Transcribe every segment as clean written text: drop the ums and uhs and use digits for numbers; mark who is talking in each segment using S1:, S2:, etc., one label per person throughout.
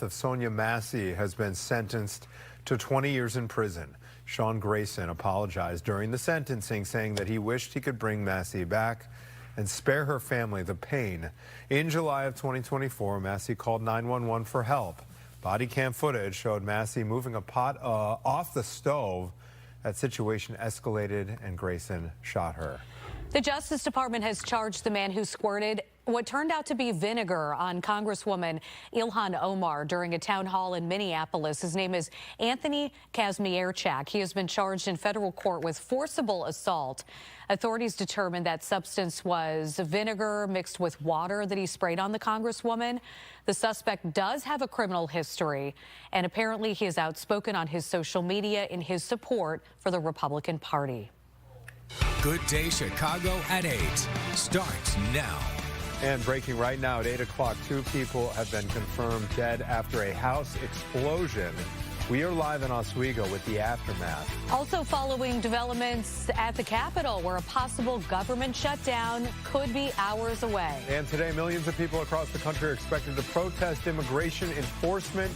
S1: Of Sonia Massey has been sentenced to 20 years in prison. Sean Grayson apologized during the sentencing, saying that he wished he could bring Massey back and spare her family the pain. In July of 2024, Massey called 911 for help. Body cam footage showed Massey moving a pot off the stove. That situation escalated and Grayson shot her.
S2: The Justice Department has charged the man who squirted what turned out to be vinegar on Congresswoman Ilhan Omar during a town hall in Minneapolis. His name is Anthony Kazmierczak. He has been charged in federal court with forcible assault. Authorities determined that substance was vinegar mixed with water that he sprayed on the Congresswoman. The suspect does have a criminal history, and apparently he is outspoken on his social media in his support for the Republican Party.
S3: Good Day Chicago at 8 starts now.
S1: And breaking right now at 8 o'clock, 2 people have been confirmed dead after a house explosion. We are live in Oswego with the aftermath.
S2: Also following developments at the Capitol, where a possible government shutdown could be hours away.
S1: And today, millions of people across the country are expected to protest immigration enforcement.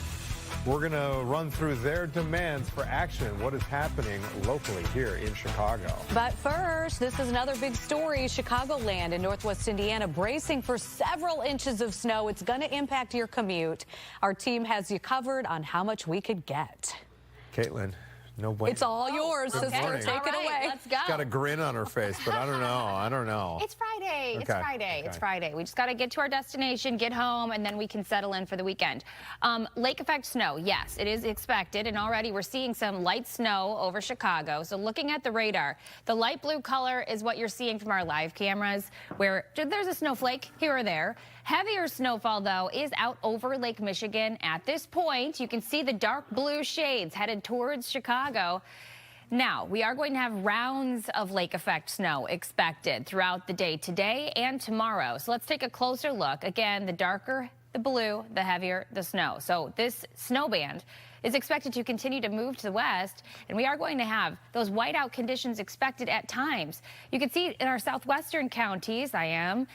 S1: We're going to run through their demands for action and what is happening locally here in Chicago.
S2: But first, this is another big story. Chicagoland in Northwest Indiana bracing for several inches of snow. It's going to impact your commute. Our team has you covered on how much we could get.
S1: Caitlin, no way.
S2: It's all yours, sister. Take it away.
S4: Let's go.
S1: She's got a grin on her face, but I don't know.
S4: It's Friday. It's
S1: Okay.
S4: Friday.
S1: Okay.
S4: It's Friday. We just got to get to our destination, get home, and then we can settle in for the weekend. Lake effect snow, yes, it is expected, and already we're seeing some light snow over Chicago. So looking at the radar, the light blue color is what you're seeing from our live cameras, where there's a snowflake here or there. Heavier snowfall, though, is out over Lake Michigan. At this point, you can see the dark blue shades headed towards Chicago. Now, we are going to have rounds of lake effect snow expected throughout the day today and tomorrow. So let's take a closer look. Again, the darker the blue, the heavier the snow. So this snow band is expected to continue to move to the west, and we are going to have those whiteout conditions expected at times. You can see in our southwestern counties, I am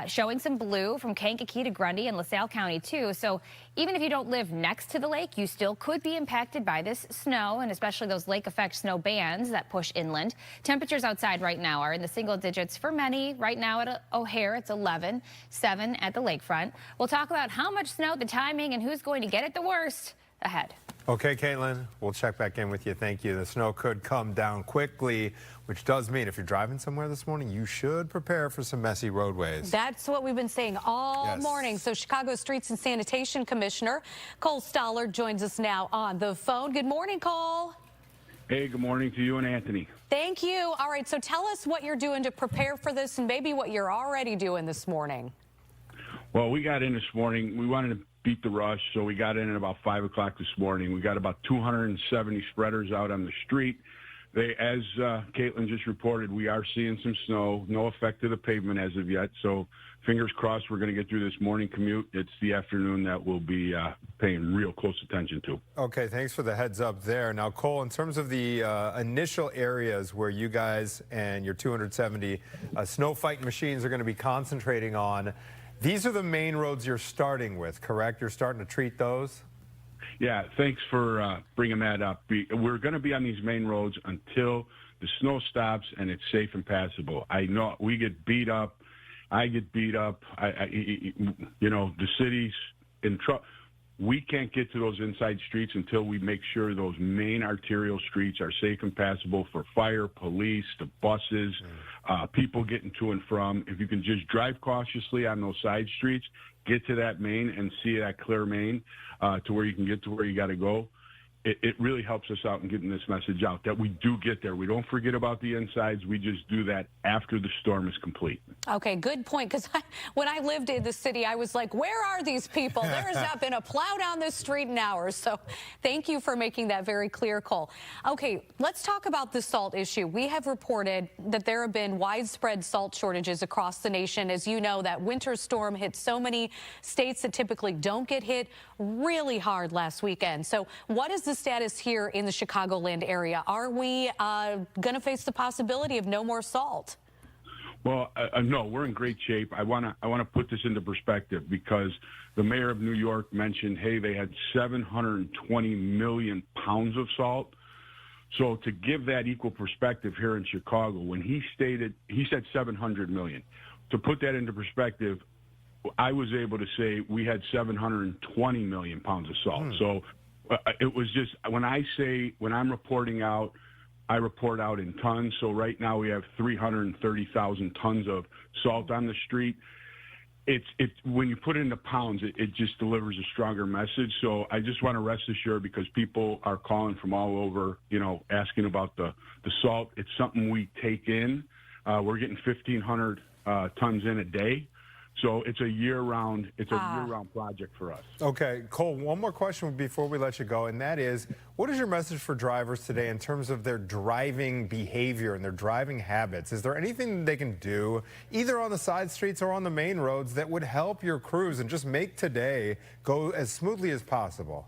S4: showing some blue from Kankakee to Grundy and LaSalle County too. So even if you don't live next to the lake, you still could be impacted by this snow, and especially those lake effect snow bands that push inland. Temperatures outside right now are in the single digits for many. Right now at O'Hare, it's 11, 7 at the lakefront. We'll talk about how much snow, the timing, and who's going to get it the worst ahead.
S1: Okay, Caitlin, we'll check back in with you. Thank you. The snow could come down quickly, which does mean if you're driving somewhere this morning, you should prepare for some messy roadways.
S2: That's what we've been saying all morning. So Chicago Streets and Sanitation Commissioner Cole Stollard joins us now on the phone. Good morning, Cole.
S5: Hey, good morning to you and Anthony.
S2: Thank you. All right, so tell us what you're doing to prepare for this and maybe what you're already doing this morning.
S5: Well, we got in this morning. We wanted to beat the rush, so we got in at about 5 o'clock this morning. We got about 270 spreaders out on the street. As Caitlin just reported, we are seeing some snow, no effect to the pavement as of yet. So fingers crossed we're going to get through this morning commute. It's the afternoon that we'll be paying real close attention to.
S1: Okay, thanks for the heads up there. Now, Cole, in terms of the initial areas where you guys and your 270 snow fighting machines are going to be concentrating on, these are the main roads you're starting with, correct? You're starting to treat those?
S5: Yeah, thanks for bringing that up. We're going to be on these main roads until the snow stops and it's safe and passable. I know we get beat up. I get beat up. You know, the city's in trouble. We can't get to those inside streets until we make sure those main arterial streets are safe and passable for fire, police, the buses, people getting to and from. If you can just drive cautiously on those side streets, get to that main and see that clear main to where you can get to where you got to go. It really helps us out in getting this message out that we do get there. We don't forget about the insides. We just do that after the storm is complete.
S2: Okay, good point. Because when I lived in the city, I was like, where are these people? There has not been a plow down this street in hours. So thank you for making that very clear, Cole. Okay, let's talk about the salt issue. We have reported that there have been widespread salt shortages across the nation. As you know, that winter storm hit so many states that typically don't get hit really hard last weekend. So what is the status here in the Chicagoland area? Are we going to face the possibility of no more salt?
S5: Well, no, we're in great shape. I want to put this into perspective because the mayor of New York mentioned, hey, they had 720 million pounds of salt. So to give that equal perspective here in Chicago, when he said 700 million. To put that into perspective, I was able to say we had 720 million pounds of salt. So it was just, when I'm reporting out, I report out in tons. So right now we have 330,000 tons of salt on the street. It's when you put it into pounds, it just delivers a stronger message. So I just want to rest assured, because people are calling from all over, asking about the salt. It's something we take in. We're getting 1,500 tons in a day. So it's a year-round project for us.
S1: Okay, Cole, one more question before we let you go, and that is, what is your message for drivers today in terms of their driving behavior and their driving habits? Is there anything they can do, either on the side streets or on the main roads, that would help your crews and just make today go as smoothly as possible?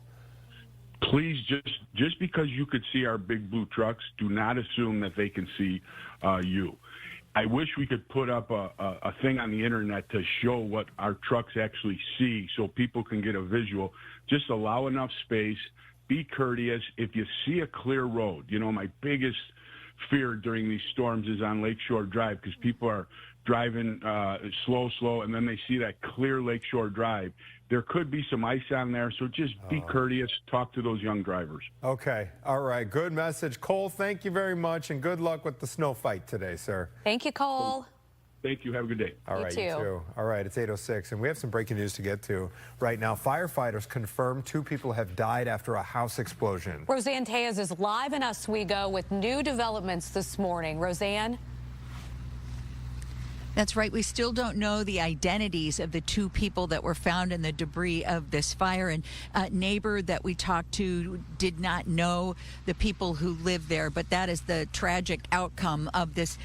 S5: Please, just because you could see our big blue trucks, do not assume that they can see you. I wish we could put up a thing on the internet to show what our trucks actually see so people can get a visual. Just allow enough space, be courteous. If you see a clear road, my biggest fear during these storms is on Lakeshore Drive, because people are driving slow, and then they see that clear Lakeshore Drive. There could be some ice on there, so just be courteous. Talk to those young drivers.
S1: Okay. All right. Good message. Cole, thank you very much, and good luck with the snow fight today, sir.
S2: Thank you, Cole.
S5: Thank you. Have a good day.
S1: All right, you too. All right, it's 8:06, and we have some breaking news to get to right now. Firefighters confirm 2 people have died after a house explosion.
S2: Roseanne Tejas is live in Oswego with new developments this morning. Roseanne?
S6: That's right. We still don't know the identities of the 2 people that were found in the debris of this fire. And a neighbor that we talked to did not know the people who lived there. But that is the tragic outcome of this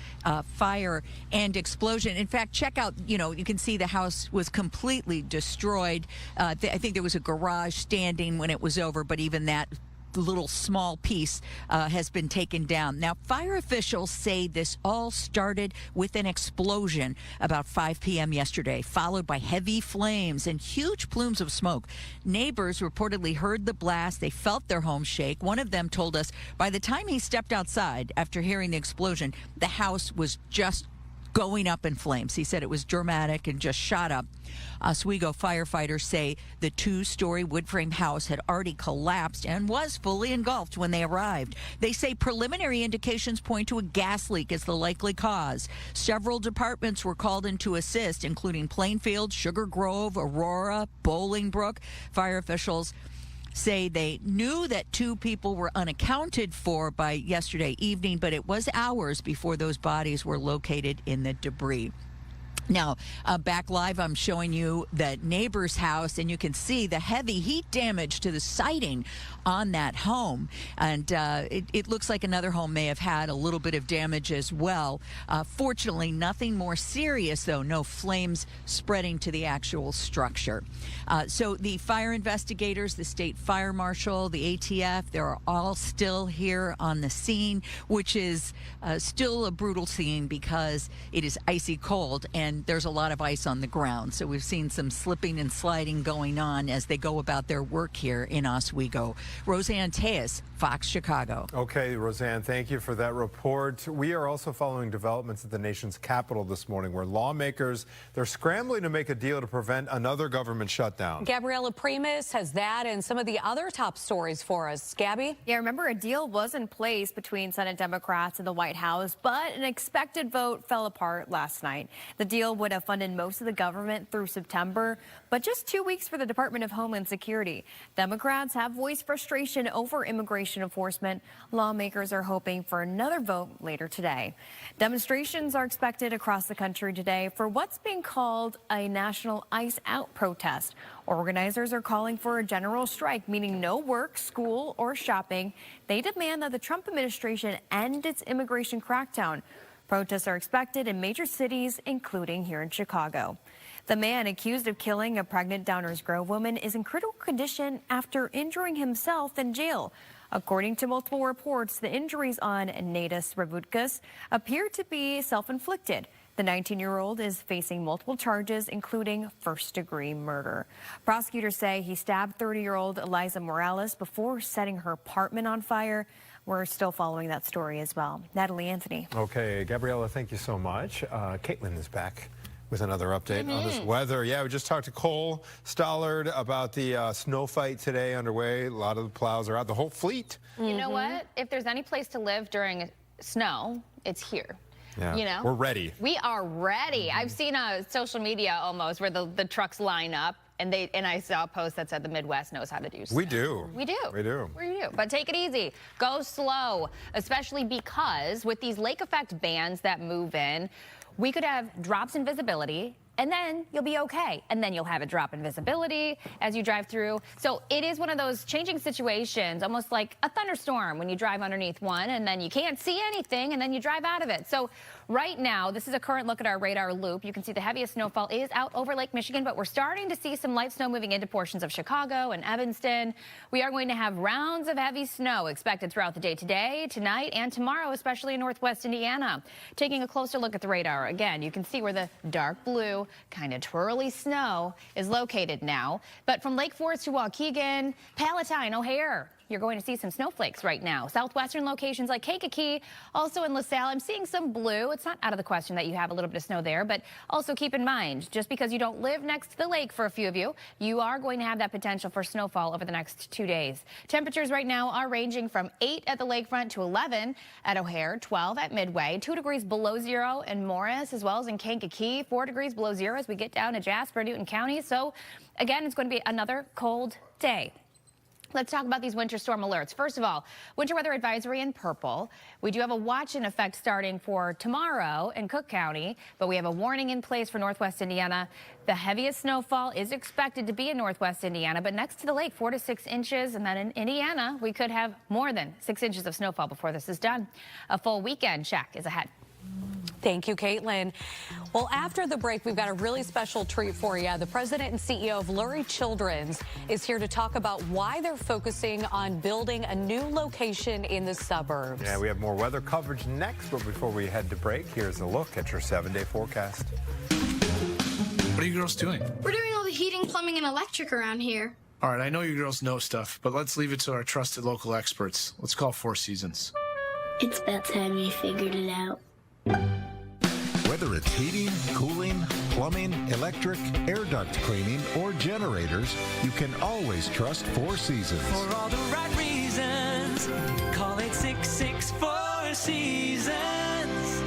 S6: fire and explosion. In fact, check out, you can see the house was completely destroyed. I think there was a garage standing when it was over, but even that little small piece has been taken down. Now, fire officials say this all started with an explosion about 5 p.m. yesterday, followed by heavy flames and huge plumes of smoke. Neighbors reportedly heard the blast. They felt their home shake. One of them told us by the time he stepped outside after hearing the explosion, the house was just going up in flames. He said it was dramatic and just shot up. Oswego firefighters say the 2-story wood frame house had already collapsed and was fully engulfed when they arrived. They say preliminary indications point to a gas leak as the likely cause. Several departments were called in to assist, including Plainfield, Sugar Grove, Aurora, Bolingbrook. Fire officials say they knew that 2 people were unaccounted for by yesterday evening, but it was hours before those bodies were located in the debris. Now, back live, I'm showing you the neighbor's house, and you can see the heavy heat damage to the siding on that home. And it looks like another home may have had a little bit of damage as well. Fortunately, nothing more serious, though. No flames spreading to the actual structure. So the fire investigators, the state fire marshal, the ATF, they're all still here on the scene, which is still a brutal scene because it is icy cold and there's a lot of ice on the ground. So we've seen some slipping and sliding going on as they go about their work here in Oswego. Roseanne Tejas, Fox Chicago.
S1: Okay, Roseanne, thank you for that report. We are also following developments at the nation's capital this morning, where lawmakers, they're scrambling to make a deal to prevent another government shutdown.
S2: Gabriela Primus has that and some of the other top stories for us. Gabby?
S7: Yeah, remember, a deal was in place between Senate Democrats and the White House, but an expected vote fell apart last night. The deal would have funded most of the government through September, but just 2 weeks for the Department of Homeland Security. Democrats have voiced frustration over immigration enforcement. Lawmakers are hoping for another vote later today. Demonstrations are expected across the country today for what's being called a national ICE out protest. Organizers are calling for a general strike, meaning no work, school, or shopping. They demand that the Trump administration end its immigration crackdown. Protests are expected in major cities, including here in Chicago. The man accused of killing a pregnant Downers Grove woman is in critical condition after injuring himself in jail. According to multiple reports, the injuries on Nadas Ravutkas appear to be self-inflicted. The 19-year-old is facing multiple charges, including first-degree murder. Prosecutors say he stabbed 30-year-old Eliza Morales before setting her apartment on fire. We're still following that story as well. Natalie Anthony.
S1: Okay, Gabriella, thank you so much. Caitlin is back with another update on this weather. Yeah, we just talked to Cole Stollard about the snow fight today underway. A lot of the plows are out, the whole fleet.
S4: You know what? If there's any place to live during snow, it's here.
S1: Yeah,
S4: You know?
S1: we're ready.
S4: We are ready. I've seen social media almost where the trucks line up, and I saw a post that said the Midwest knows how to do snow.
S1: We do.
S4: We do.
S1: We do.
S4: We do. But take it easy. Go slow, especially because with these lake effect bands that move in, we could have drops in visibility, and then you'll be okay. And then you'll have a drop in visibility as you drive through. So it is one of those changing situations, almost like a thunderstorm when you drive underneath one and then you can't see anything and then you drive out of it. So right now, this is a current look at our radar loop. You can see the heaviest snowfall is out over Lake Michigan, but we're starting to see some light snow moving into portions of Chicago and Evanston. We are going to have rounds of heavy snow expected throughout the day today, tonight, and tomorrow, especially in northwest Indiana. Taking a closer look at the radar, again, you can see where the dark blue kind of twirly snow is located now. But from Lake Forest to Waukegan, Palatine, O'Hare, you're going to see some snowflakes right now. Southwestern locations like Kankakee, also in LaSalle, I'm seeing some blue. It's not out of the question that you have a little bit of snow there, but also keep in mind, just because you don't live next to the lake for a few of you, you are going to have that potential for snowfall over the next 2 days. Temperatures right now are ranging from 8 at the lakefront to 11 at O'Hare, 12 at Midway, 2 degrees below zero in Morris, as well as in Kankakee, 4 degrees below zero as we get down to Jasper, Newton County. So again, it's going to be another cold day. Let's talk about these winter storm alerts. First of all, winter weather advisory in purple. We do have a watch in effect starting for tomorrow in Cook County, but we have a warning in place for northwest Indiana. The heaviest snowfall is expected to be in northwest Indiana, but next to the lake, 4 to 6 inches. And then in Indiana, we could have more than 6 inches of snowfall before this is done. A full weekend check is ahead.
S2: Thank you, Caitlin. Well, after the break, we've got a really special treat for you. The president and CEO of Lurie Children's is here to talk about why they're focusing on building a new location in the suburbs.
S1: Yeah, we have more weather coverage next, but before we head to break, here's a look at your 7-day forecast.
S8: What are you girls doing?
S9: We're doing all the heating, plumbing, and electric around here.
S8: All right, I know you girls know stuff, but let's leave it to our trusted local experts. Let's call Four Seasons.
S9: It's about time you figured it out.
S10: Whether it's heating, cooling, plumbing, electric, air duct cleaning, or generators, you can always trust Four Seasons.
S11: For all the right reasons, call it 664 Seasons.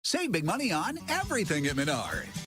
S12: Save big money on everything at Menards.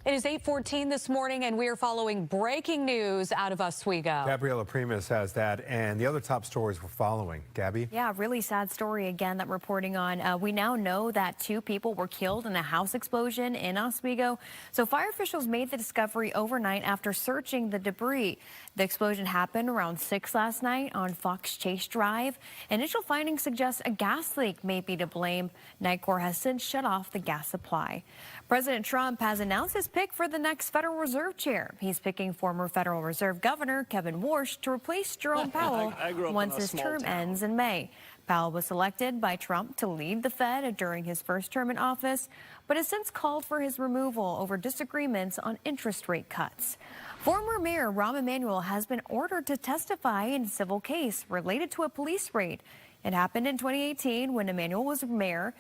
S2: It is 8:14 this morning, and we are following breaking news out of Oswego.
S1: Gabriela Primus has that, and the other top stories we're following. Gabby?
S7: Yeah, really sad story again that we're reporting on. We now know that 2 people were killed in a house explosion in Oswego. So fire officials made the discovery overnight after searching the debris. The explosion happened around 6 last night on Fox Chase Drive. Initial findings suggest a gas leak may be to blame. Nicor has since shut off the gas supply. President Trump has announced his pick for the next Federal Reserve chair. He's picking former Federal Reserve Governor Kevin Warsh to replace Jerome Powell once his term ends in May. Powell was selected by Trump to lead the Fed during his first term in office, but has since called for his removal over disagreements on interest rate cuts. Former Mayor Rahm Emanuel has been ordered to testify in a civil case related to a police raid. It happened in 2018 when Emanuel was mayor.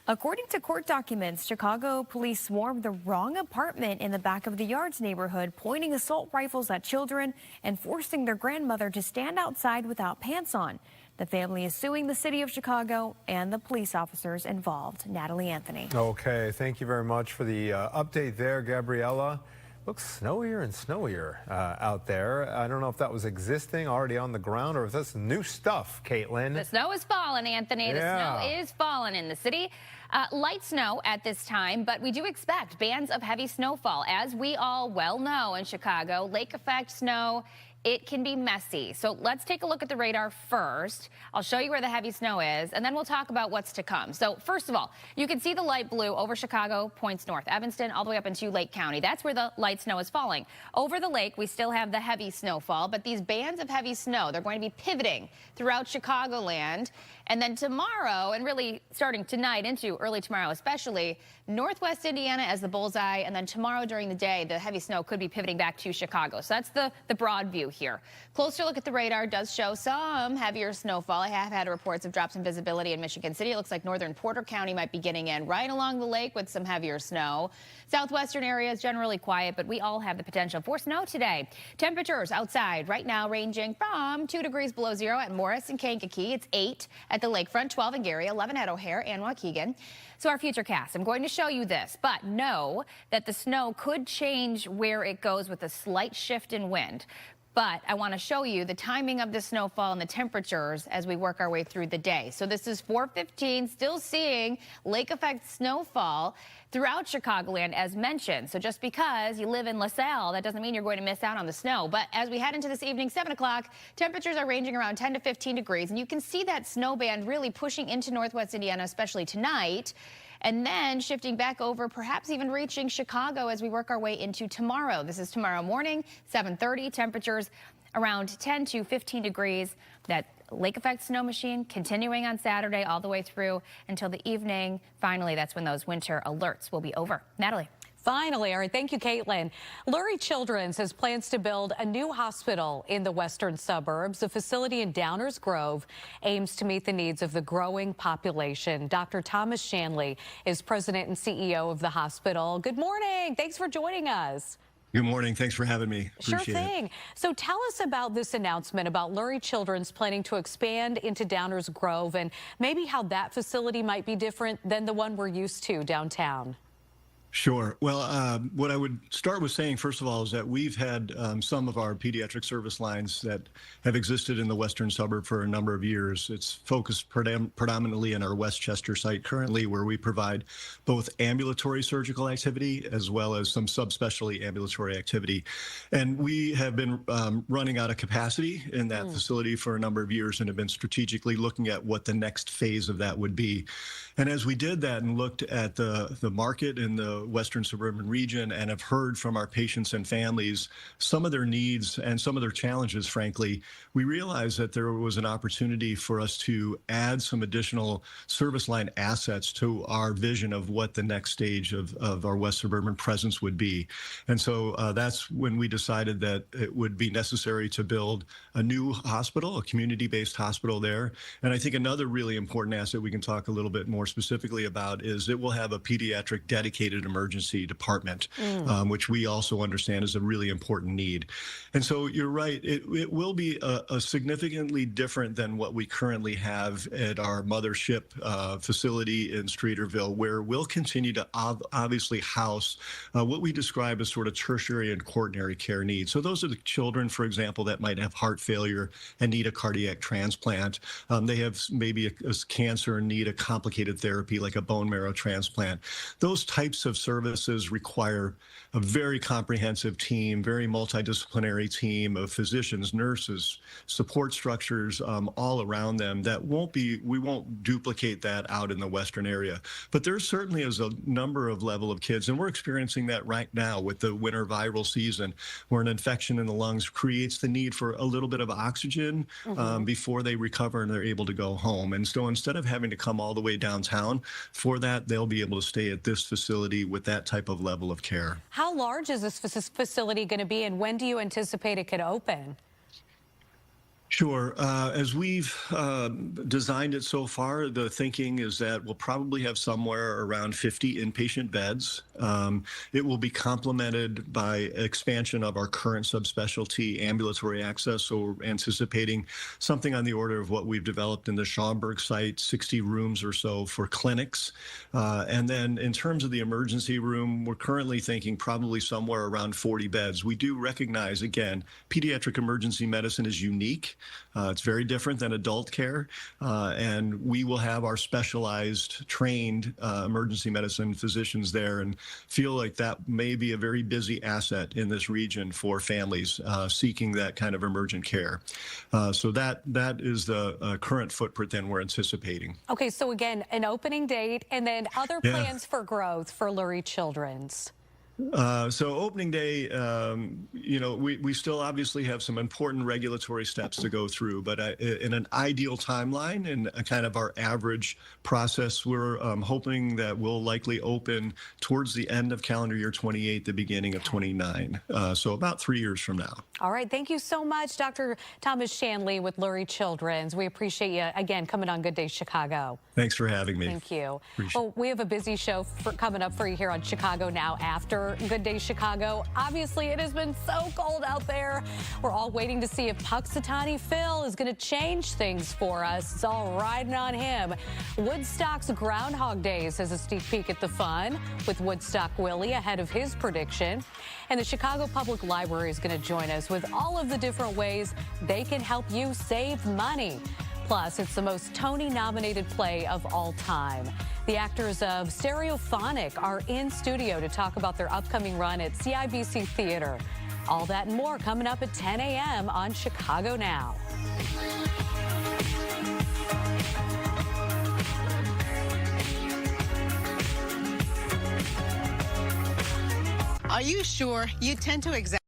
S7: According to court documents, Chicago police swarmed the wrong apartment in the back of the Yards neighborhood, pointing assault rifles at children and forcing their grandmother to stand outside without pants on. The family is suing the city of Chicago and the police officers involved. Natalie Anthony.
S1: Okay, thank you very much for the update there, Gabriela. Looks snowier and snowier out there. I don't know if that was existing already on the ground or if that's new stuff, Caitlin.
S4: The snow is falling, Anthony. The
S1: Yeah.
S4: snow is falling in the city. Light snow at this time, but we do expect bands of heavy snowfall. As we all well know in Chicago, lake effect snow, it can be messy. So let's take a look at the radar first. I'll show you where the heavy snow is, and then we'll talk about what's to come. So first of all, you can see the light blue over Chicago, points north, Evanston, all the way up into Lake County. That's where the light snow is falling. Over the lake, we still have the heavy snowfall, but these bands of heavy snow, they're going to be pivoting throughout Chicagoland. And then tomorrow, and really starting tonight into early tomorrow especially, northwest Indiana as the bullseye, and then tomorrow during the day, the heavy snow could be pivoting back to Chicago. So that's the broad view here. Closer look at the radar does show some heavier snowfall. I have had reports of drops in visibility in Michigan City. It looks like northern Porter County might be getting in right along the lake with some heavier snow. Southwestern areas generally quiet, but we all have the potential for snow today. Temperatures outside right now ranging from 2 degrees below zero at Morris and Kankakee. It's 8 at the lakefront, 12 in Gary, 11 at O'Hare and Waukegan. So our future cast, I'm going to show you this, but know that the snow could change where it goes with a slight shift in wind. But I want to show you the timing of the snowfall and the temperatures as we work our way through the day. So this is 4:15, still seeing lake effect snowfall throughout Chicagoland as mentioned. So just because you live in LaSalle, that doesn't mean you're going to miss out on the snow. But as we head into this evening, 7 o'clock, temperatures are ranging around 10 to 15 degrees. And you can see that snow band really pushing into northwest Indiana, especially tonight. And then shifting back over, perhaps even reaching Chicago as we work our way into tomorrow. This is tomorrow morning, 7:30, temperatures around 10 to 15 degrees. That lake effect snow machine continuing on Saturday all the way through until the evening. Finally, that's when those winter alerts will be over. Natalie.
S2: Finally, all right, thank you, Caitlin. Lurie Children's has plans to build a new hospital in the western suburbs. The facility in Downers Grove aims to meet the needs of the growing population. Dr. Thomas Shanley is president and CEO of the hospital. Good morning. Thanks for joining us.
S13: Good morning. Thanks for having me.
S2: Sure thing. So tell us about this announcement about Lurie Children's planning to expand into Downers Grove and maybe how that facility might be different than the one we're used to downtown.
S13: Sure. Well, what I would start with saying, first of all, is that we've had some of our pediatric service lines that have existed in the western suburb for a number of years. It's focused predominantly in our Westchester site currently, where we provide both ambulatory surgical activity as well as some subspecialty ambulatory activity. And we have been running out of capacity in that facility for a number of years and have been strategically looking at what the next phase of that would be. And as we did that and looked at the market in the western suburban region and have heard from our patients and families some of their needs and some of their challenges, frankly, we realized that there was an opportunity for us to add some additional service line assets to our vision of what the next stage of our west suburban presence would be. And so that's when we decided that it would be necessary to build a new hospital, a community-based hospital there. And I think another really important asset we can talk a little bit more specifically about is it will have a pediatric dedicated emergency department, which we also understand is a really important need. And so you're right, it will be a significantly different than what we currently have at our mothership facility in Streeterville, where we'll continue to obviously house what we describe as sort of tertiary and quaternary care needs. So those are the children, for example, that might have heart failure and need a cardiac transplant. They have maybe a cancer and need a complicated therapy like a bone marrow transplant. Those types of services require a very comprehensive team, very multidisciplinary team of physicians, nurses, support structures all around them that we won't duplicate that out in the Western area. But there certainly is a number of level of kids, and we're experiencing that right now with the winter viral season, where an infection in the lungs creates the need for a little bit of oxygen before they recover and they're able to go home. And so instead of having to come all the way downtown for that, they'll be able to stay at this facility with that type of level of care.
S2: How large is this facility going to be, and when do you anticipate it could open?
S13: Sure. As we've designed it so far, the thinking is that we'll probably have somewhere around 50 inpatient beds. It will be complemented by expansion of our current subspecialty ambulatory access. So we're anticipating something on the order of what we've developed in the Schaumburg site, 60 rooms or so for clinics. And then in terms of the emergency room, we're currently thinking probably somewhere around 40 beds. We do recognize, again, pediatric emergency medicine is unique. It's very different than adult care, and we will have our specialized, trained emergency medicine physicians there, and feel like that may be a very busy asset in this region for families seeking that kind of emergent care. So that is the current footprint that we're anticipating.
S2: Okay, so again, an opening date, and then other plans for growth for Lurie Children's.
S13: So opening day, we still obviously have some important regulatory steps to go through, but in an ideal timeline and kind of our average process, we're hoping that we'll likely open towards the end of calendar year 28, the beginning of 29. So about 3 years from now.
S2: All right. Thank you so much, Dr. Thomas Shanley with Lurie Children's. We appreciate you, again, coming on Good Day Chicago.
S13: Thanks for having me.
S2: Thank you. Well, we have a busy show coming up for you here on Chicago Now after Good Day Chicago. Obviously, it has been so cold out there. We're all waiting to see if Puxatawny Phil is going to change things for us. It's all riding on him. Woodstock's Groundhog Days has a sneak peek at the fun with Woodstock Willie ahead of his prediction. And the Chicago Public Library is going to join us with all of the different ways they can help you save money. Plus, it's the most Tony-nominated play of all time. The actors of Stereophonic are in studio to talk about their upcoming run at CIBC Theater. All that and more coming up at 10 a.m. on Chicago Now.
S14: Are you sure? You tend to exaggerate.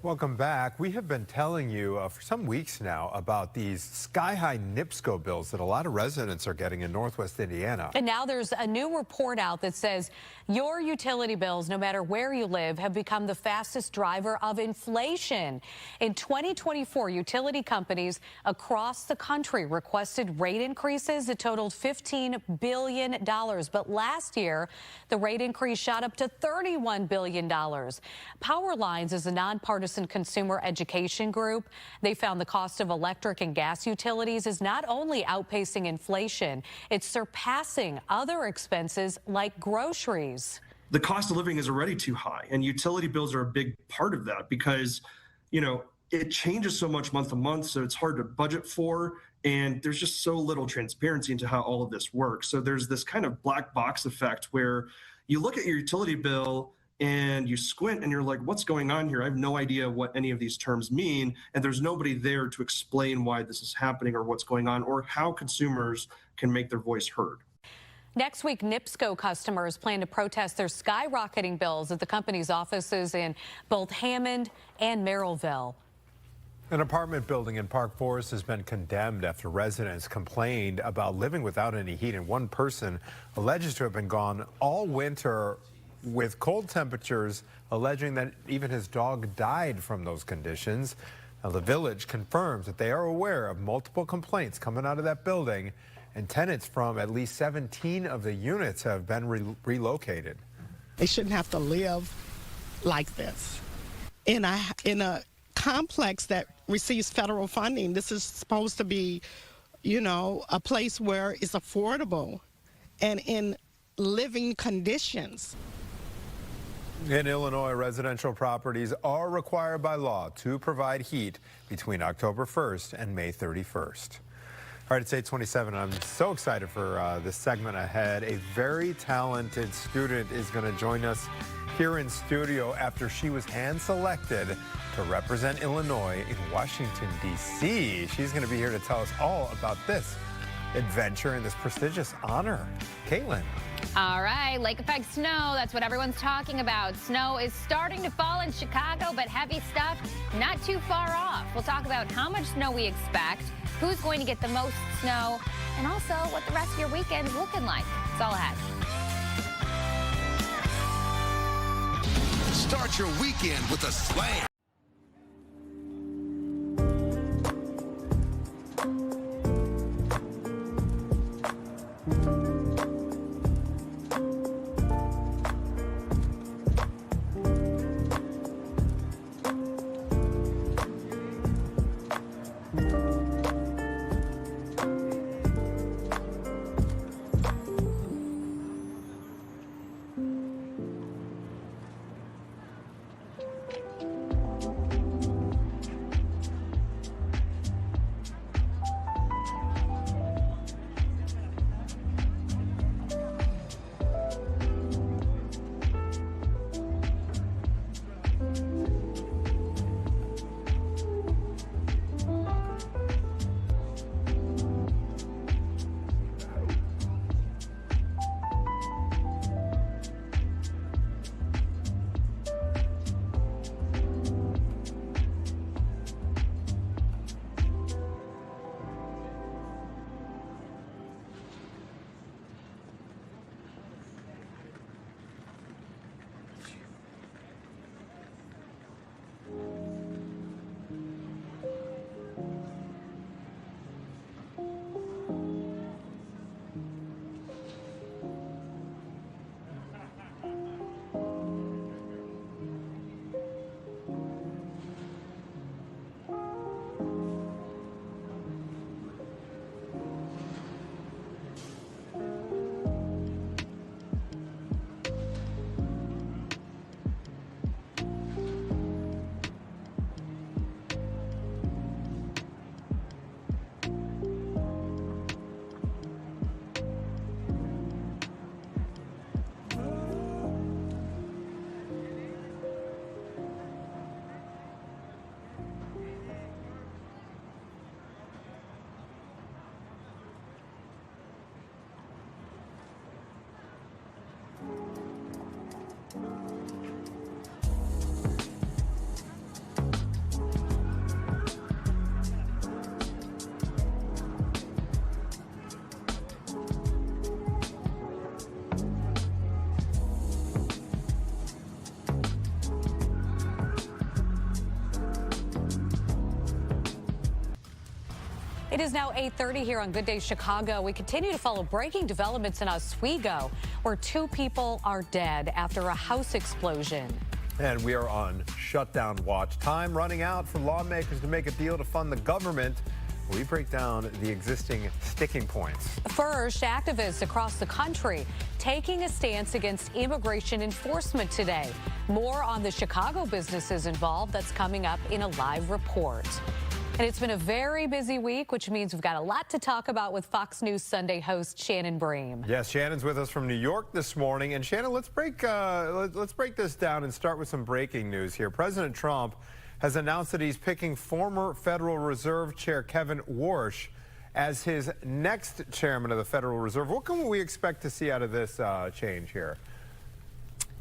S1: Welcome back. We have been telling you for some weeks now about these sky-high NIPSCO bills that a lot of residents are getting in Northwest Indiana.
S2: And now there's a new report out that says your utility bills, no matter where you live, have become the fastest driver of inflation. In 2024, utility companies across the country requested rate increases that totaled $15 billion. But last year, the rate increase shot up to $31 billion. Power Lines is a nonpartisan consumer education group. They found the cost of electric and gas utilities is not only outpacing inflation, it's surpassing other expenses like groceries.
S15: The cost of living is already too high, and utility bills are a big part of that because, you know, it changes so much month to month, so it's hard to budget for, and there's just so little transparency into how all of this works. So there's this kind of black box effect where you look at your utility bill and you squint and you're like, what's going on here? I have no idea what any of these terms mean. And there's nobody there to explain why this is happening or what's going on or how consumers can make their voice heard.
S2: Next week, NIPSCO customers plan to protest their skyrocketing bills at the company's offices in both Hammond and Merrillville.
S1: An apartment building in Park Forest has been condemned after residents complained about living without any heat, and one person alleges to have been gone all winter with cold temperatures, alleging that even his dog died from those conditions. Now, the village confirms that they are aware of multiple complaints coming out of that building, and tenants from at least 17 of the units have been relocated.
S16: They shouldn't have to live like this. In a complex that receives federal funding, this is supposed to be, you know, a place where it's affordable and in living conditions.
S1: In Illinois, residential properties are required by law to provide heat between October 1st and May 31st. All right, it's 8:27. I'm so excited for this segment ahead. A very talented student is going to join us here in studio after she was hand-selected to represent Illinois in Washington, D.C. She's going to be here to tell us all about this adventure and this prestigious honor. Caitlin.
S4: All right, lake effect snow, that's what everyone's talking about. Snow is starting to fall in Chicago, but heavy stuff not too far off. We'll talk about how much snow we expect, who's going to get the most snow, and also what the rest of your weekend is looking like. It's all ahead.
S3: Start your weekend with a slam.
S2: It is now 8:30 here on Good Day Chicago. We continue to follow breaking developments in Oswego, where 2 people are dead after a house explosion.
S1: And we are on shutdown watch. Time running out for lawmakers to make a deal to fund the government. We break down the existing sticking points.
S2: First, activists across the country taking a stance against immigration enforcement today. More on the Chicago businesses involved. That's coming up in a live report. And it's been a very busy week, which means we've got a lot to talk about with Fox News Sunday host Shannon Bream.
S1: Yes, Shannon's with us from New York this morning. And Shannon, let's break this down and start with some breaking news here. President Trump has announced that he's picking former Federal Reserve Chair Kevin Warsh as his next chairman of the Federal Reserve. What can we expect to see out of this change here?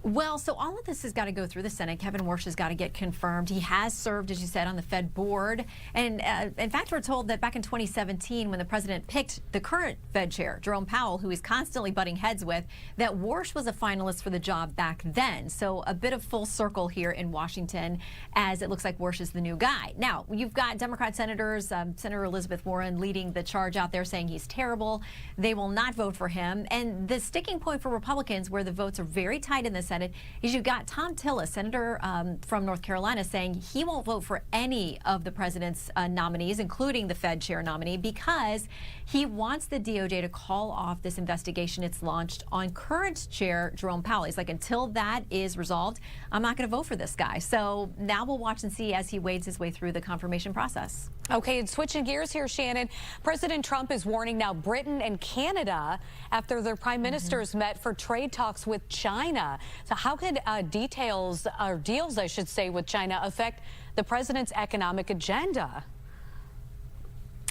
S7: Well, so all of this has got to go through the Senate. Kevin Warsh has got to get confirmed. He has served, as you said, on the Fed board. And in fact, we're told that back in 2017, when the president picked the current Fed chair, Jerome Powell, who he's constantly butting heads with, that Warsh was a finalist for the job back then. So a bit of full circle here in Washington, as it looks like Warsh is the new guy. Now, you've got Democrat senators, Senator Elizabeth Warren leading the charge out there saying he's terrible. They will not vote for him. And the sticking point for Republicans, where the votes are very tight in the Senate, is you've got Tom Tillis, senator from North Carolina, saying he won't vote for any of the president's nominees, including the Fed chair nominee, because he wants the DOJ to call off this investigation it's launched on current chair Jerome Powell. He's like, until that is resolved, I'm not going to vote for this guy. So now we'll watch and see as he wades his way through the confirmation process.
S2: Okay, and switching gears here, Shannon, President Trump is warning now Britain and Canada after their prime ministers met for trade talks with China. So how could deals, I should say, with China affect the president's economic agenda?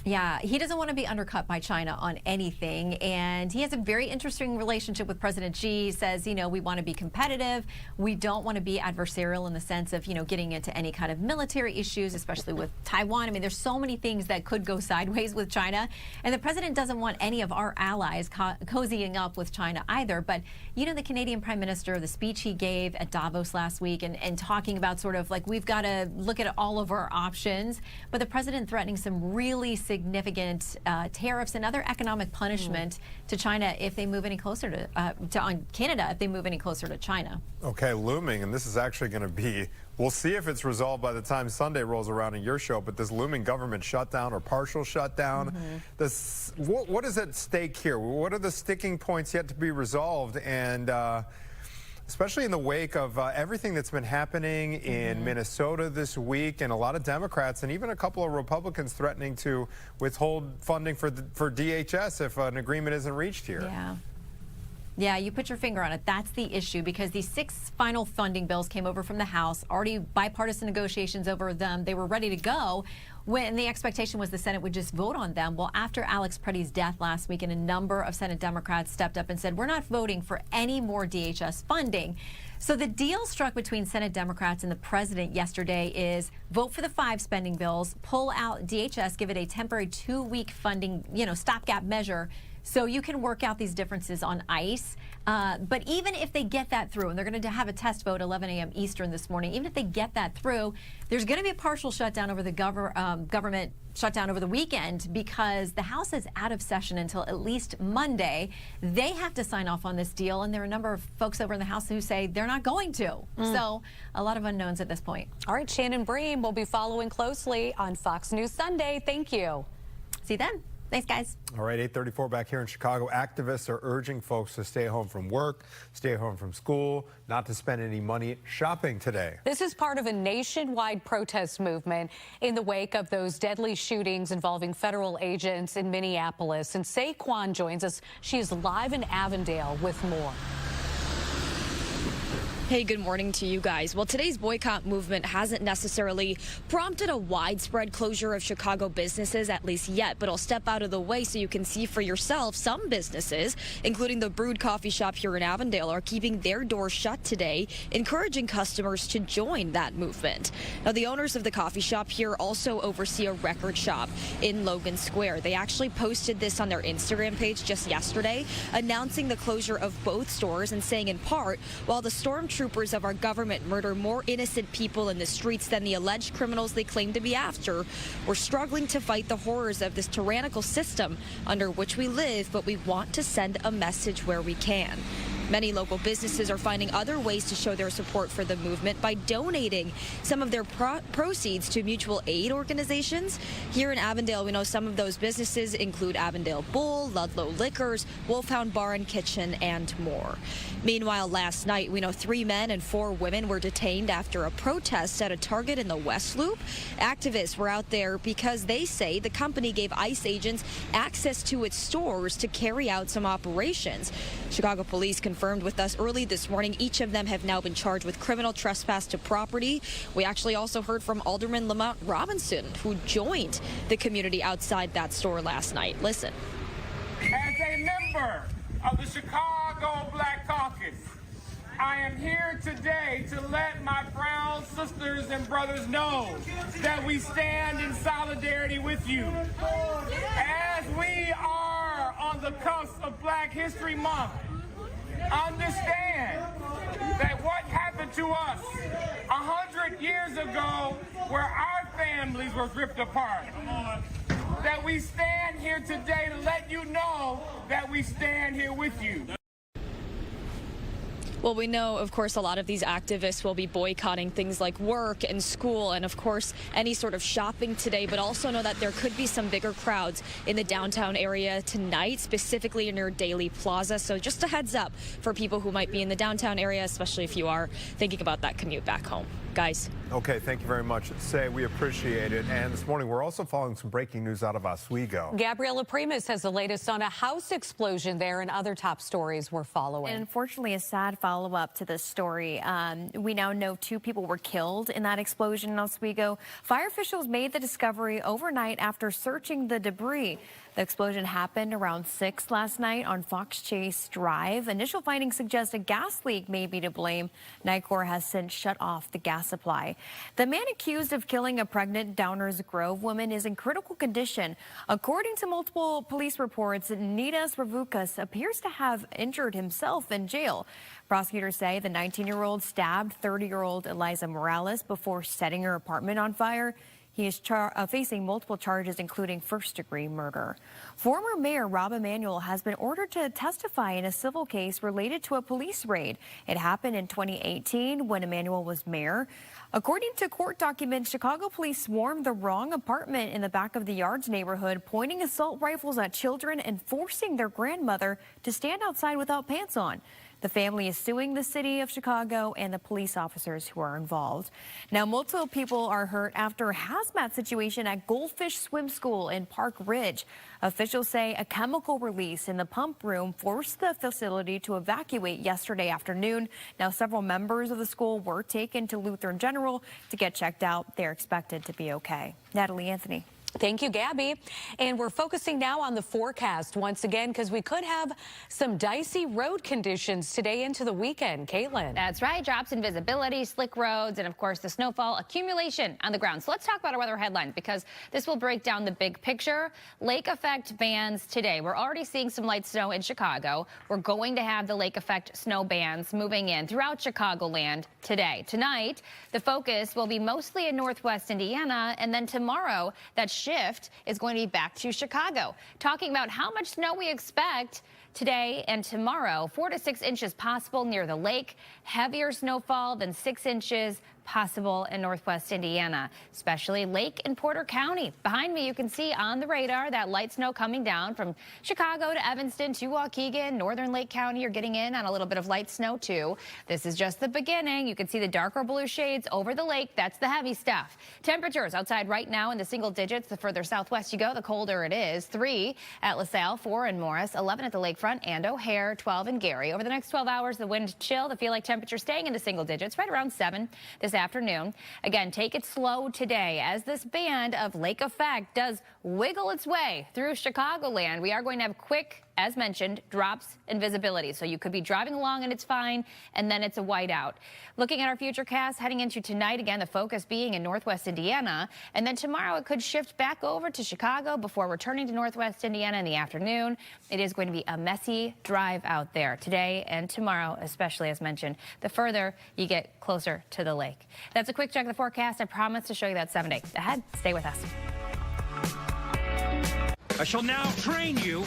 S7: Yeah, he doesn't want to be undercut by China on anything. And he has a very interesting relationship with President Xi. He says, you know, we want to be competitive. We don't want to be adversarial in the sense of, you know, getting into any kind of military issues, especially with Taiwan. I mean, there's so many things that could go sideways with China. And the president doesn't want any of our allies cozying up with China either. But, you know, the Canadian Prime Minister, the speech he gave at Davos last week and talking about sort of like we've got to look at all of our options. But the president threatening some really significant tariffs and other economic punishment to China if they move any closer on Canada if they move any closer to China. Okay,
S1: looming, and this is actually going to be, we'll see if it's resolved by the time Sunday rolls around in your show, but this looming government shutdown or partial shutdown, what is at stake here? What are the sticking points yet to be resolved? And especially in the wake of everything that's been happening in Minnesota this week, and a lot of Democrats and even a couple of Republicans threatening to withhold funding for DHS if an agreement isn't reached here.
S7: Yeah, you put your finger on it. That's the issue, because these 6 final funding bills came over from the House, already bipartisan negotiations over them. They were ready to go when the expectation was the Senate would just vote on them. Well, after Alex Preddy's death last week, and a number of Senate Democrats stepped up and said, we're not voting for any more DHS funding. So the deal struck between Senate Democrats and the president yesterday is vote for the 5 spending bills, pull out DHS, give it a temporary 2-week funding, stopgap measure, so you can work out these differences on ICE. But even if they get that through, and they're going to have a test vote 11 a.m. Eastern this morning, even if they get that through, there's going to be a partial shutdown over the government shutdown over the weekend, because the House is out of session until at least Monday. They have to sign off on this deal, and there are a number of folks over in the House who say they're not going to. So a lot of unknowns at this point.
S2: All right, Shannon Bream will be following closely on Fox News Sunday. Thank you.
S7: See you then. Thanks, guys.
S1: All right, 8:34 back here in Chicago. Activists are urging folks to stay home from work, stay home from school, not to spend any money shopping today.
S2: This is part of a nationwide protest movement in the wake of those deadly shootings involving federal agents in Minneapolis. And Saquon joins us. She is live in Avondale with more.
S17: Hey, good morning to you guys. Well, today's boycott movement hasn't necessarily prompted a widespread closure of Chicago businesses, at least yet, but I'll step out of the way so you can see for yourself. Some businesses, including the Brood Coffee Shop here in Avondale, are keeping their doors shut today, encouraging customers to join that movement. Now, the owners of the coffee shop here also oversee a record shop in Logan Square. They actually posted this on their Instagram page just yesterday, announcing the closure of both stores and saying, in part, while the stormtroopers troopers of our government murder more innocent people in the streets than the alleged criminals they claim to be after, we're struggling to fight the horrors of this tyrannical system under which we live, but we want to send a message where we can. Many local businesses are finding other ways to show their support for the movement by donating some of their proceeds to mutual aid organizations. Here in Avondale, we know some of those businesses include Avondale Bull, Ludlow Liquors, Wolfhound Bar and Kitchen, and more. Meanwhile, last night, we know 3 men and 4 women were detained after a protest at a Target in the West Loop. Activists were out there because they say the company gave ICE agents access to its stores to carry out some operations. Chicago police confirmed with us early this morning each of them have now been charged with criminal trespass to property. We actually also heard from Alderman Lamont Robinson, who joined the community outside that store last night. Listen.
S18: As a member of the Chicago Black Caucus, I am here today to let my brown sisters and brothers know that we stand in solidarity with you. As we are on the cusp of Black History Month, understand that what happened to us 100 years ago, where our families were ripped apart, that we stand here today to let you know that we stand here with you.
S17: Well, we know, of course, a lot of these activists will be boycotting things like work and school and, of course, any sort of shopping today, but also know that there could be some bigger crowds in the downtown area tonight, specifically near Daly Plaza. So just a heads up for people who might be in the downtown area, especially if you are thinking about that commute back home. Guys.
S1: Okay, thank you very much. Say, we appreciate it. And this morning, we're also following some breaking news out of Oswego.
S2: Gabriela Primus has the latest on a house explosion there and other top stories we're following.
S7: And unfortunately, a sad follow-up to this story. We now know 2 people were killed in that explosion in Oswego. Fire officials made the discovery overnight after searching the debris. The explosion happened around 6 last night on Fox Chase Drive. Initial findings suggest a gas leak may be to blame. Nicor has since shut off the gas supply. The man accused of killing a pregnant Downers Grove woman is in critical condition. According to multiple police reports, Nidas Ravukas appears to have injured himself in jail. Prosecutors say the 19-year-old stabbed 30-year-old Eliza Morales before setting her apartment on fire. He is facing multiple charges, including first-degree murder. Former Mayor Rob Emanuel has been ordered to testify in a civil case related to a police raid. It happened in 2018 when Emanuel was mayor. According to court documents, Chicago police swarmed the wrong apartment in the back of the Yards neighborhood, pointing assault rifles at children and forcing their grandmother to stand outside without pants on. The family is suing the city of Chicago and the police officers who are involved. Now, multiple people are hurt after a hazmat situation at Goldfish Swim School in Park Ridge. Officials say a chemical release in the pump room forced the facility to evacuate yesterday afternoon. Now, several members of the school were taken to Lutheran General to get checked out. They're expected to be okay. Natalie Anthony.
S2: Thank you, Gabby. And we're focusing now on the forecast once again because we could have some dicey road conditions today into the weekend. Caitlin.
S4: That's right. Drops in visibility, slick roads, and of course the snowfall accumulation on the ground. So let's talk about our weather headlines because this will break down the big picture. Lake effect bands today. We're already seeing some light snow in Chicago. We're going to have the lake effect snow bands moving in throughout Chicagoland today. Tonight, the focus will be mostly in northwest Indiana, and then tomorrow that shift is going to be back to Chicago. Talking about how much snow we expect today and tomorrow. 4 to 6 inches possible near the lake. Heavier snowfall than 6 inches possible in northwest Indiana, especially Lake and Porter County. Behind me, you can see on the radar that light snow coming down from Chicago to Evanston to Waukegan. Northern Lake County, you're getting in on a little bit of light snow too. This is just the beginning. You can see the darker blue shades over the lake. That's the heavy stuff. Temperatures outside right now in the single digits. The further southwest you go, the colder it is. 3 at LaSalle, 4 in Morris, 11 at the lakefront and O'Hare, 12 in Gary. Over the next 12 hours, the wind chill. The feel like temperature staying in the single digits, right around 7 this afternoon. Again, take it slow today as this band of lake effect does wiggle its way through Chicagoland. We are going to have quick as mentioned, drops in visibility. So you could be driving along and it's fine, and then it's a whiteout. Looking at our futurecast heading into tonight, again, the focus being in northwest Indiana. And then tomorrow it could shift back over to Chicago before returning to northwest Indiana in the afternoon. It is going to be a messy drive out there today and tomorrow, especially as mentioned, the further you get closer to the lake. That's a quick check of the forecast. I promise to show you that 7-day. Ahead, stay with us.
S11: I shall now train you.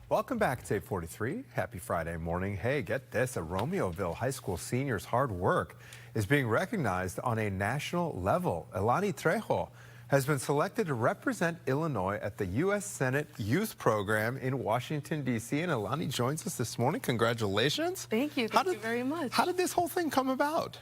S1: Welcome back. It's 8:43. Happy Friday morning. Hey, get this. A Romeoville High School senior's hard work is being recognized on a national level. Elani Trejo has been selected to represent Illinois at the U.S. Senate Youth Program in Washington, D.C. And Elani joins us this morning. Congratulations.
S19: Thank you. Thank you very much.
S1: How did this whole thing come about?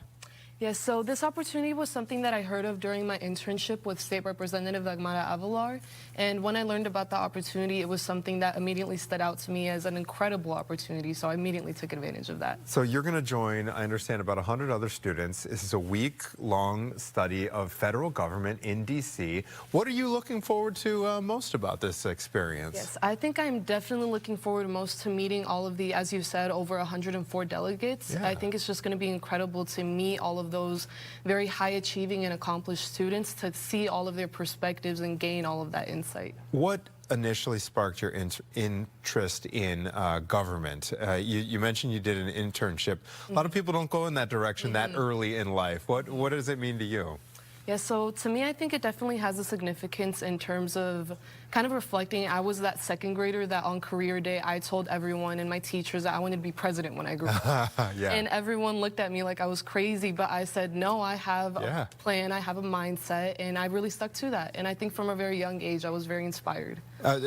S19: Yes, so this opportunity was something that I heard of during my internship with State Representative Dagmara Avelar. And when I learned about the opportunity, it was something that immediately stood out to me as an incredible opportunity. So I immediately took advantage of that.
S1: So you're going to join, I understand, about 100 other students. This is a week-long study of federal government in D.C. What are you looking forward to most about this experience?
S19: Yes, I think I'm definitely looking forward most to meeting all of the, as you said, over 104 delegates.
S1: Yeah.
S19: I think it's just going to be incredible to meet all of those very high achieving and accomplished students, to see all of their perspectives and gain all of that insight.
S1: What initially sparked your interest in government? You mentioned you did an internship. A lot of people don't go in that direction that early in life. What does it mean to you?
S19: Yeah, so to me, I think it definitely has a significance in terms of kind of reflecting. I was that second grader that on career day, I told everyone and my teachers that I wanted to be president when I grew up.
S1: Yeah.
S19: And everyone looked at me like I was crazy, but I said, no, I have a plan, I have a mindset, and I really stuck to that. And I think from a very young age, I was very inspired.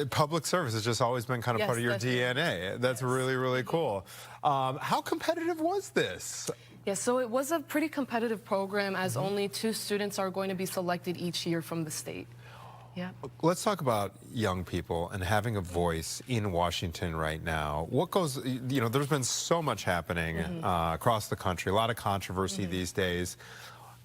S1: Public service has just always been kind of part of your DNA. That's really, really cool. How competitive was this?
S19: Yeah, so it was a pretty competitive program, as only 2 students are going to be selected each year from the state. Yeah.
S1: Let's talk about young people and having a voice in Washington right now. What goes, you know, there's been so much happening across the country, a lot of controversy these days.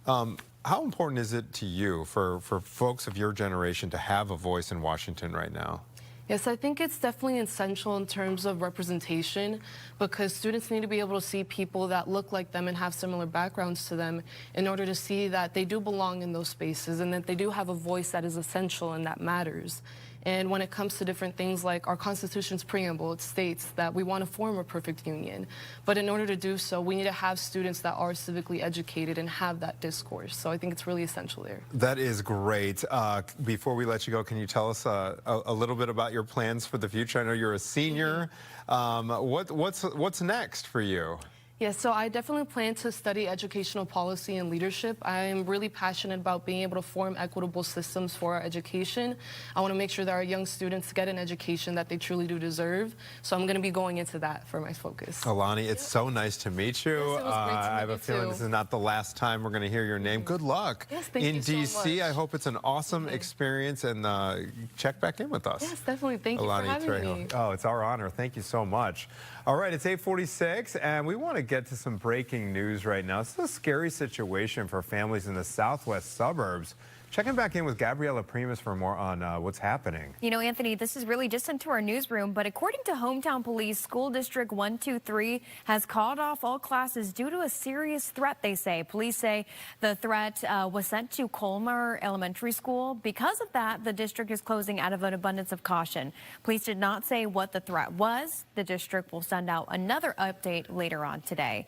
S1: How important is it to you, for folks of your generation, to have a voice in Washington right now?
S19: Yes, I think it's definitely essential in terms of representation because students need to be able to see people that look like them and have similar backgrounds to them in order to see that they do belong in those spaces and that they do have a voice that is essential and that matters. And when it comes to different things like our Constitution's preamble, it states that we want to form a perfect union. But in order to do so, we need to have students that are civically educated and have that discourse. So I think it's really essential there.
S1: That is great. Before we let you go, can you tell us a little bit about your plans for the future? I know you're a senior. What's next for you?
S19: Yes, so I definitely plan to study educational policy and leadership. I am really passionate about being able to form equitable systems for our education. I want to make sure that our young students get an education that they truly do deserve. So I'm going to be going into that for my focus.
S1: Alani, it's so nice to meet you.
S19: Yes, it was great to meet
S1: I have a
S19: you
S1: feeling
S19: too.
S1: this is not the last time we're going to hear your name. Good luck
S19: Yes, thank
S1: in
S19: you so
S1: D.C.
S19: much.
S1: I hope it's an awesome experience, and check back in with us.
S19: Yes, definitely. Thank you for
S1: Alani
S19: having
S1: Trejo.
S19: me.
S1: Oh, it's our honor. Thank you so much. All right, it's 8:46, and we want to get to some breaking news right now. It's a scary situation for families in the southwest suburbs. Checking back in with Gabriella Primus for more on what's happening.
S7: You know, Anthony, this is really just into our newsroom, but according to Hometown Police, School District 123 has called off all classes due to a serious threat, they say. Police say the threat was sent to Colmar Elementary School. Because of that, the district is closing out of an abundance of caution. Police did not say what the threat was. The district will send out another update later on today.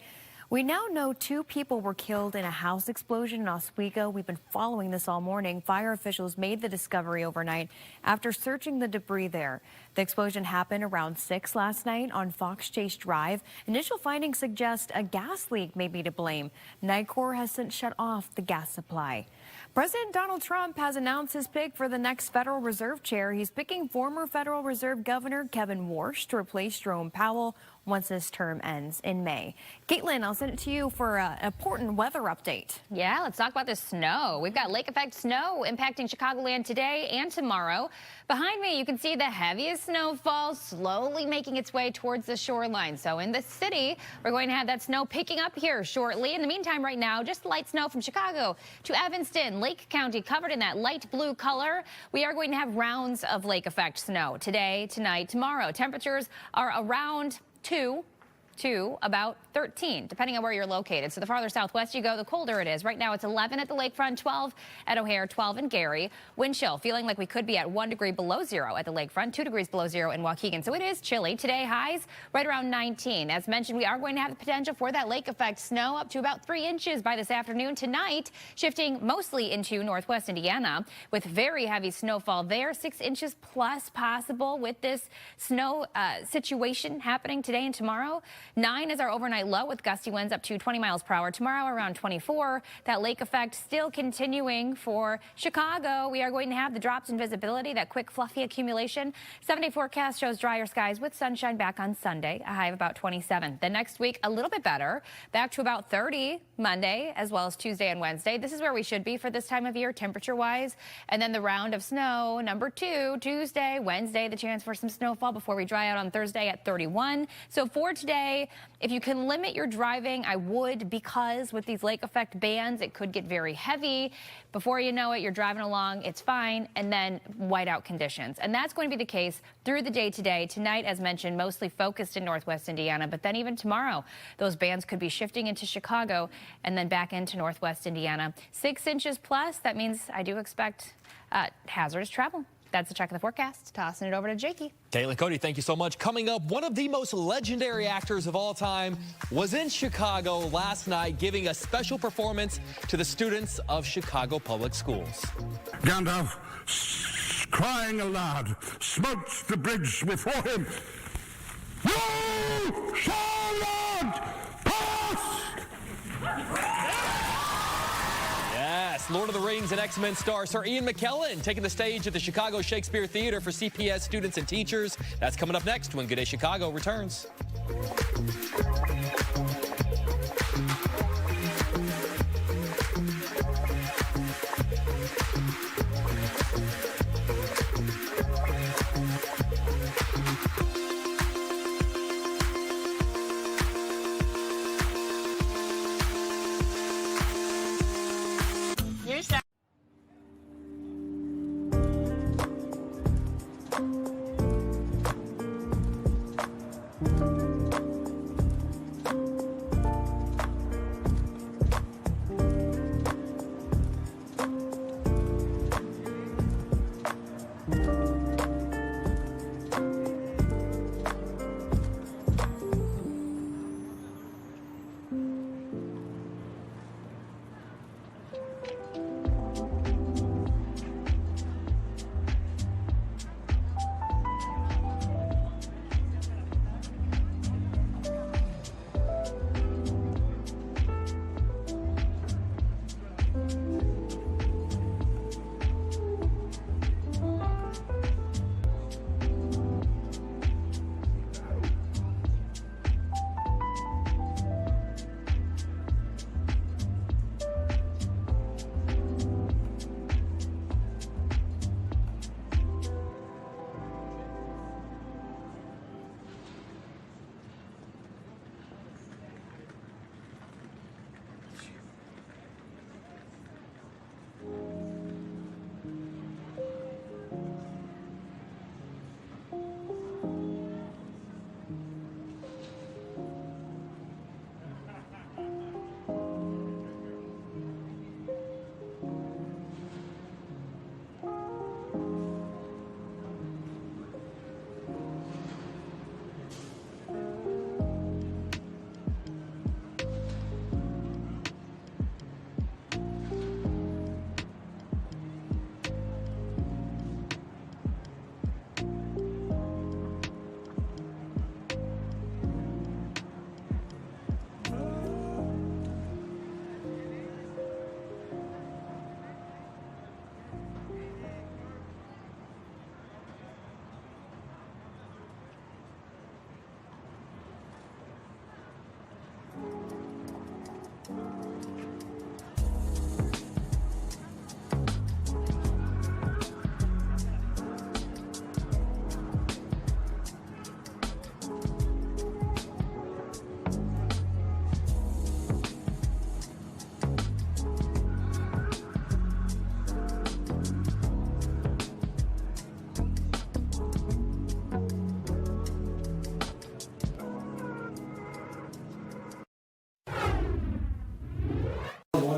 S7: We now know 2 people were killed in a house explosion in Oswego. We've been following this all morning. Fire officials made the discovery overnight after searching the debris there. The explosion happened around 6 last night on Fox Chase Drive. Initial findings suggest a gas leak may be to blame. NICOR has since shut off the gas supply. President Donald Trump has announced his pick for the next Federal Reserve chair. He's picking former Federal Reserve Governor Kevin Warsh to replace Jerome Powell once his term ends in May. Caitlin, I'll send it to you for an important weather update.
S4: Yeah, let's talk about the snow. We've got lake effect snow impacting Chicagoland today and tomorrow. Behind me, you can see the heaviest snowfall slowly making its way towards the shoreline. So in the city, we're going to have that snow picking up here shortly. In the meantime, right now, just light snow from Chicago to Evanston, Lake County, covered in that light blue color. We are going to have rounds of lake effect snow today, tonight, tomorrow. Temperatures are around 2 to about 13, depending on where you're located. So the farther southwest you go, the colder it is. Right now it's 11 at the lakefront, 12 at O'Hare, 12 in Gary. Wind chill, feeling like we could be at 1 degree below zero at the lakefront, 2 degrees below zero in Waukegan. So it is chilly. Today highs right around 19. As mentioned, we are going to have the potential for that lake effect snow up to about 3 inches by this afternoon. Tonight, shifting mostly into northwest Indiana with very heavy snowfall there, 6 inches plus possible with this snow situation happening today and tomorrow. 9 is our overnight low with gusty winds up to 20 miles per hour. Tomorrow around 24. That lake effect still continuing for Chicago. We are going to have the drops in visibility, that quick fluffy accumulation. 7-day forecast shows drier skies with sunshine back on Sunday, a high of about 27. The next week a little bit better, back to about 30 Monday as well as Tuesday and Wednesday. This is where we should be for this time of year temperature wise. And then the round of snow number 2, Tuesday, Wednesday, the chance for some snowfall before we dry out on Thursday at 31. So for today, if you can limit your driving, I would, because with these lake effect bands, it could get very heavy. Before you know it, you're driving along, it's fine, and then whiteout conditions. And that's going to be the case through the day today. Tonight, as mentioned, mostly focused in northwest Indiana, but then even tomorrow, those bands could be shifting into Chicago and then back into northwest Indiana. 6 inches plus, that means I do expect hazardous travel. That's the check of the forecast. Tossing it over to Jakey.
S20: Caitlin Cody, thank you so much. Coming up, one of the most legendary actors of all time was in Chicago last night, giving a special performance to the students of Chicago Public Schools.
S21: Gandalf, crying aloud, smote the bridge before him. You shall not pass!
S20: Yes, Lord of the Rings and X-Men star Sir Ian McKellen taking the stage at the Chicago Shakespeare Theater for CPS students and teachers. That's coming up next when Good Day Chicago returns.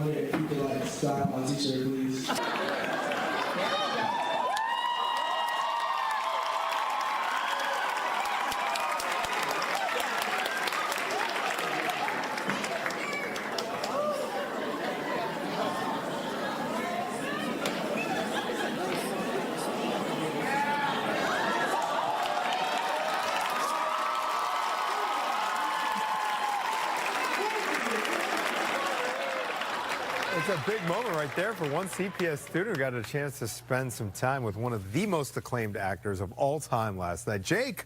S5: If you could like stop my t-shirt, please.
S1: It's a big moment right there for one CPS student who got a chance to spend some time with one of the most acclaimed actors of all time last night. Jake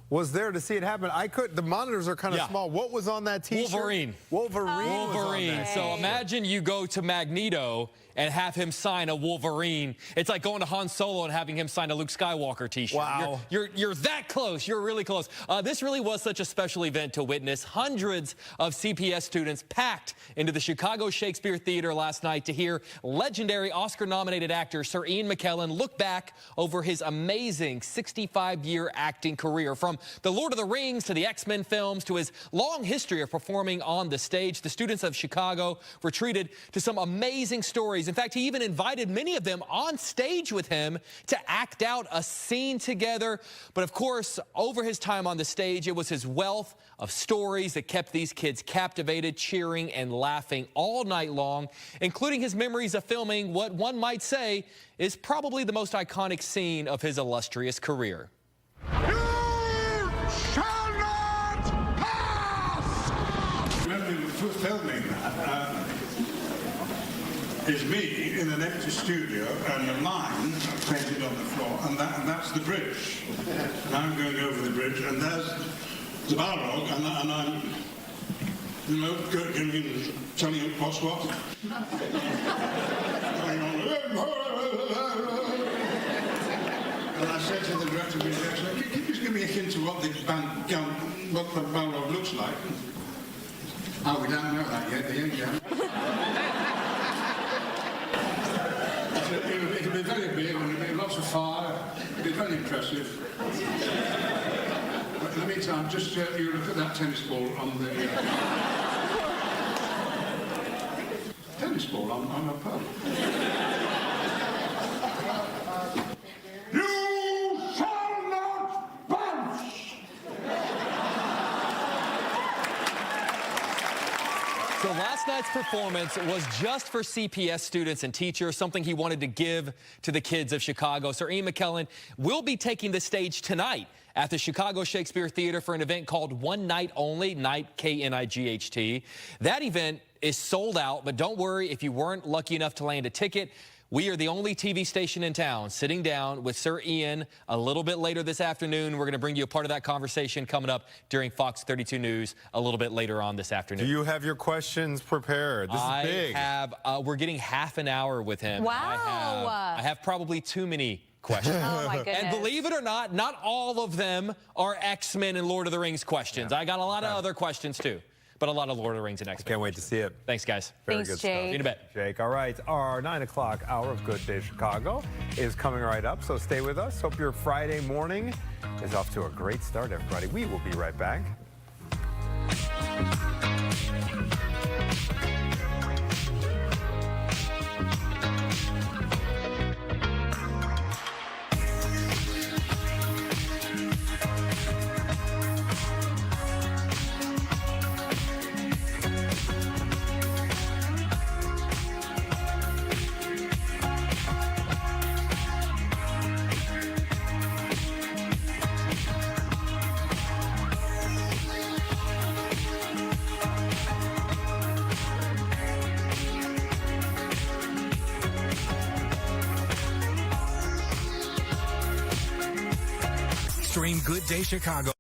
S1: was there to see it happen. The monitors are kind of small. What was on that t-shirt?
S20: Wolverine.
S1: Wolverine.
S20: Wolverine. So imagine you go to Magneto and have him sign a Wolverine. It's like going to Han Solo and having him sign a Luke Skywalker t-shirt.
S1: Wow.
S20: You're that close. You're really close. This really was such a special event to witness. Hundreds of CPS students packed into the Chicago Shakespeare Theater last night to hear legendary Oscar-nominated actor Sir Ian McKellen look back over his amazing 65-year acting career. From The Lord of the Rings to the X-Men films to his long history of performing on the stage, the students of Chicago were treated to some amazing stories. In fact, he even invited many of them on stage with him to act out a scene together. But of course, over his time on the stage, it was his wealth of stories that kept these kids captivated, cheering and laughing all night long, including his memories of filming what one might say is probably the most iconic scene of his illustrious career.
S21: When we were filming that, is me in an empty studio and a line painted on the floor, and that's the bridge. And I'm going over the bridge, and there's the Balrog, and I'm, you know, telling him what's what. And I said to the director, can you just give me a hint of what the Balrog looks like? Oh, we don't know that yet, the young jam. It'll be very big, and there'll be lots of fire. It'll be very impressive. But in the meantime, just you look at that tennis ball on the... tennis ball on a pub. You shall not bounce!
S20: So last night's performance was just for CPS students and teachers, something he wanted to give to the kids of Chicago. Sir Ian McKellen will be taking the stage tonight at the Chicago Shakespeare Theater for an event called One Night Only, Night K-N-I-G-H-T. That event is sold out, but don't worry if you weren't lucky enough to land a ticket. We are the only TV station in town sitting down with Sir Ian a little bit later this afternoon. We're going to bring you a part of that conversation coming up during Fox 32 News a little bit later on this afternoon.
S1: Do you have your questions prepared? This is big.
S20: I have. We're getting half an hour with him.
S2: Wow.
S20: I have probably too many questions.
S2: Oh, my goodness.
S20: And believe it or not all of them are X-Men and Lord of the Rings questions. I got a lot of other questions, too. But a lot of Lord of the Rings and X-Men.
S1: Can't wait to see it.
S20: Thanks, guys.
S1: Very
S2: Thanks,
S1: good
S2: Jake.
S1: stuff.
S20: See you in a bit.
S1: Jake, all right. Our 9 o'clock hour of Good Day Chicago is coming right up, so stay with us. Hope your Friday morning is off to a great start, everybody. We will be right back.
S3: Stream Good Day Chicago.